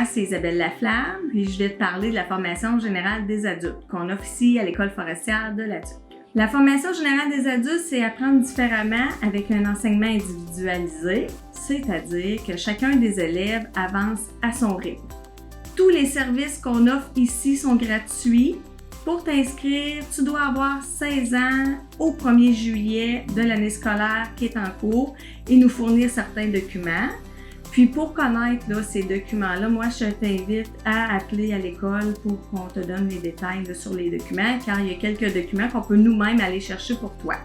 c'est Isabelle Laflamme, puis je vais te parler de la formation générale des adultes qu'on offre ici à l'École forestière de la Tuque. La formation générale des adultes, c'est apprendre différemment avec un enseignement individualisé, c'est-à-dire que chacun des élèves avance à son rythme. Tous les services qu'on offre ici sont gratuits. Pour t'inscrire, tu dois avoir 16 ans au 1er juillet de l'année scolaire qui est en cours et nous fournir certains documents. Puis pour connaître ces documents-là, moi je t'invite à appeler à l'école pour qu'on te donne les détails sur les documents, car il y a quelques documents qu'on peut nous-mêmes aller chercher pour toi.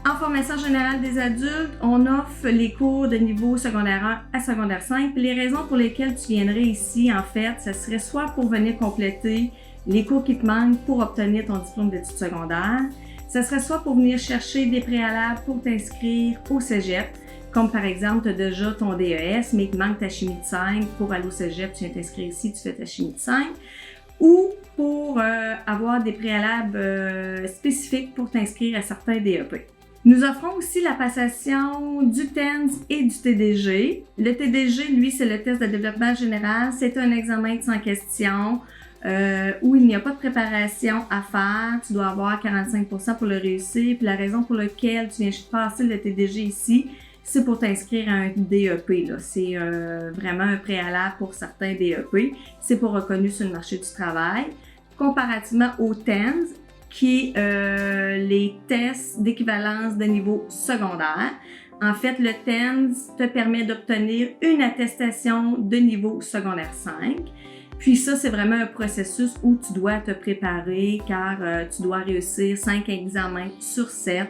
En formation générale des adultes, on offre les cours de niveau secondaire 1 à secondaire 5. Puis les raisons pour lesquelles tu viendrais ici, en fait, ce serait soit pour venir compléter les cours qui te manquent pour obtenir ton diplôme d'études secondaires. Ce serait soit pour venir chercher des préalables pour t'inscrire au cégep, comme par exemple, tu as déjà ton DES, mais il te manque ta chimie de 5. Pour aller au cégep, tu viens t'inscrire ici, tu fais ta chimie de 5. Ou pour avoir des préalables spécifiques pour t'inscrire à certains DEP. Nous offrons aussi la passation du TENS et du TDG. Le TDG, lui, c'est le test de développement général. C'est un examen de 100 questions où il n'y a pas de préparation à faire. Tu dois avoir 45% pour le réussir. Puis la raison pour laquelle tu viens passer le TDG ici, c'est pour t'inscrire à un DEP. C'est vraiment un préalable pour certains DEP. C'est pour reconnu sur le marché du travail. Comparativement au TENS, qui est les tests d'équivalence de niveau secondaire. En fait, le TENS te permet d'obtenir une attestation de niveau secondaire 5. Puis ça, c'est vraiment un processus où tu dois te préparer car tu dois réussir 5 examens sur 7,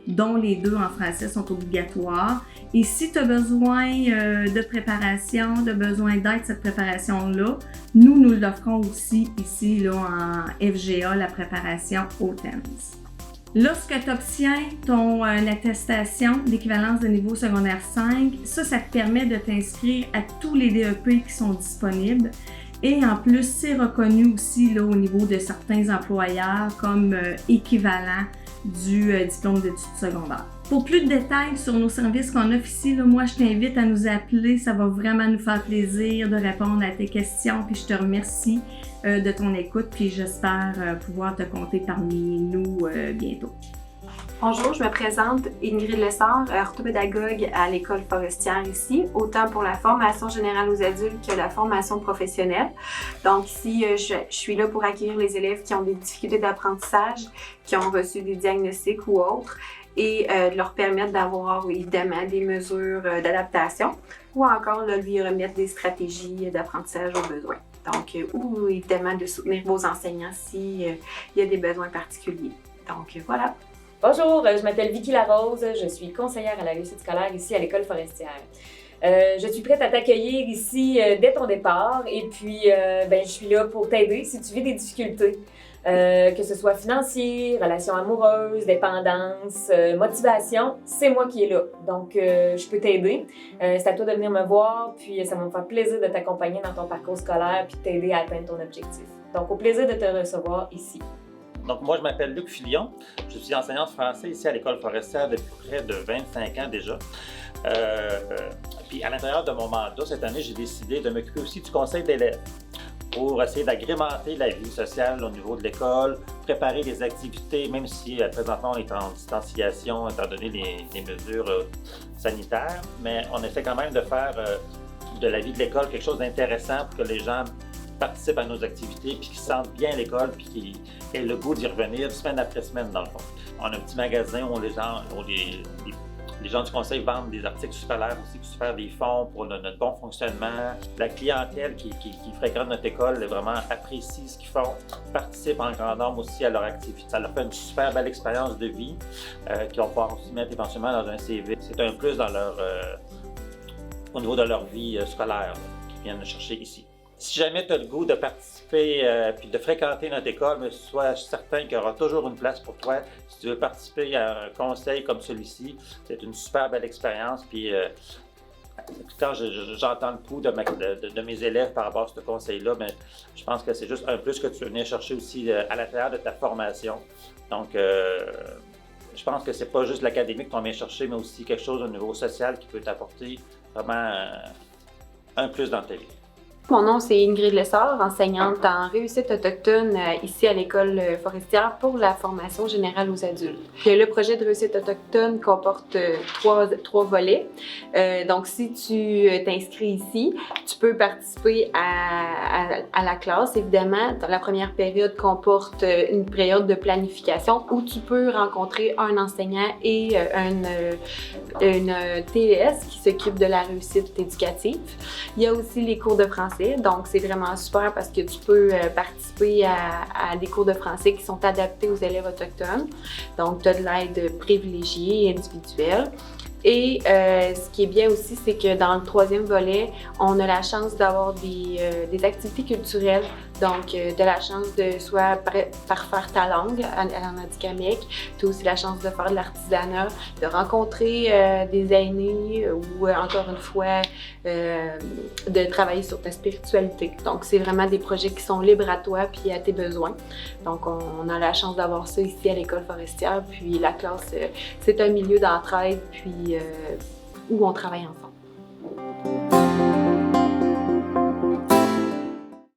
dont les 2 en français sont obligatoires. Et si tu as besoin de préparation, de besoin d'aide cette préparation-là, nous l'offrons aussi ici là, en FGA, la préparation au TENS. Lorsque tu obtiens ton attestation d'équivalence de niveau secondaire 5, ça te permet de t'inscrire à tous les DEP qui sont disponibles. Et en plus, c'est reconnu aussi là, au niveau de certains employeurs comme équivalent du diplôme d'études secondaires. Pour plus de détails sur nos services qu'on offre ici, là, moi je t'invite à nous appeler. Ça va vraiment nous faire plaisir de répondre à tes questions. Puis je te remercie de ton écoute. Puis j'espère pouvoir te compter parmi nous bientôt. Bonjour, je me présente Ingrid Lessard, orthopédagogue à l'École forestière ici, autant pour la formation générale aux adultes que la formation professionnelle. Donc ici, je suis là pour accueillir les élèves qui ont des difficultés d'apprentissage, qui ont reçu des diagnostics ou autres, et de leur permettre d'avoir évidemment des mesures d'adaptation ou encore de lui remettre des stratégies d'apprentissage aux besoins. Donc, ou évidemment de soutenir vos enseignants s'il y a des besoins particuliers. Donc, voilà. Bonjour, je m'appelle Vicky Larose, je suis conseillère à la réussite scolaire ici à l'École forestière. Je suis prête à t'accueillir ici dès ton départ et puis je suis là pour t'aider si tu vis des difficultés, que ce soit financier, relations amoureuses, dépendance, motivation, c'est moi qui est là. Donc, je peux t'aider. C'est à toi de venir me voir, puis ça va me faire plaisir de t'accompagner dans ton parcours scolaire puis de t'aider à atteindre ton objectif. Donc, au plaisir de te recevoir ici. Donc, moi, je m'appelle Luc Filion. Je suis enseignant de français ici à l'École forestière depuis près de 25 ans déjà. Puis, à l'intérieur de mon mandat, cette année, j'ai décidé de m'occuper aussi du conseil d'élèves pour essayer d'agrémenter la vie sociale au niveau de l'école, préparer les activités, même si présentement on est en distanciation étant donné les mesures sanitaires, mais on essaie quand même de faire de la vie de l'école quelque chose d'intéressant pour que les gens participent à nos activités, puis qu'ils sentent bien à l'école, puis qu'ils aient le goût d'y revenir semaine après semaine, dans le fond. On a un petit magasin où les gens du conseil vendent des articles scolaires aussi, qui faire des fonds pour notre bon fonctionnement. La clientèle qui fréquente notre école vraiment apprécie ce qu'ils font, participe en grand nombre aussi à leur activité. Ça leur fait une super belle expérience de vie qu'ils vont pouvoir aussi mettre éventuellement dans un CV. C'est un plus dans au niveau de leur vie scolaire qu'ils viennent chercher ici. Si jamais tu as le goût de participer puis de fréquenter notre école, mais sois certain qu'il y aura toujours une place pour toi. Si tu veux participer à un conseil comme celui-ci, c'est une super belle expérience. Puis quand j'entends le pouls de mes élèves par rapport à ce conseil-là, mais je pense que c'est juste un plus que tu veux venir chercher aussi à l'intérieur de ta formation. Donc, je pense que c'est pas juste l'académique qu'on vient chercher, mais aussi quelque chose au niveau social qui peut t'apporter vraiment un plus dans ta vie. Mon nom, c'est Ingrid Lessard, enseignante en réussite autochtone ici à l'École forestière pour la formation générale aux adultes. Le projet de réussite autochtone comporte trois volets. Donc, si tu t'inscris ici, tu peux participer à la classe, évidemment. La première période comporte une période de planification où tu peux rencontrer un enseignant et une TES qui s'occupe de la réussite éducative. Il y a aussi les cours de français. Donc, c'est vraiment super parce que tu peux participer à des cours de français qui sont adaptés aux élèves autochtones. Donc, tu as de l'aide privilégiée et individuelle. Et ce qui est bien aussi, c'est que dans le troisième volet, on a la chance d'avoir des activités culturelles. Donc, tu as la chance de soit parfaire ta langue en Atikamekw, tu as aussi la chance de faire de l'artisanat, de rencontrer des aînés ou encore une fois de travailler sur ta spiritualité. Donc, c'est vraiment des projets qui sont libres à toi puis à tes besoins. Donc, on a la chance d'avoir ça ici à l'École forestière. Puis la classe, c'est un milieu d'entraide puis où on travaille ensemble.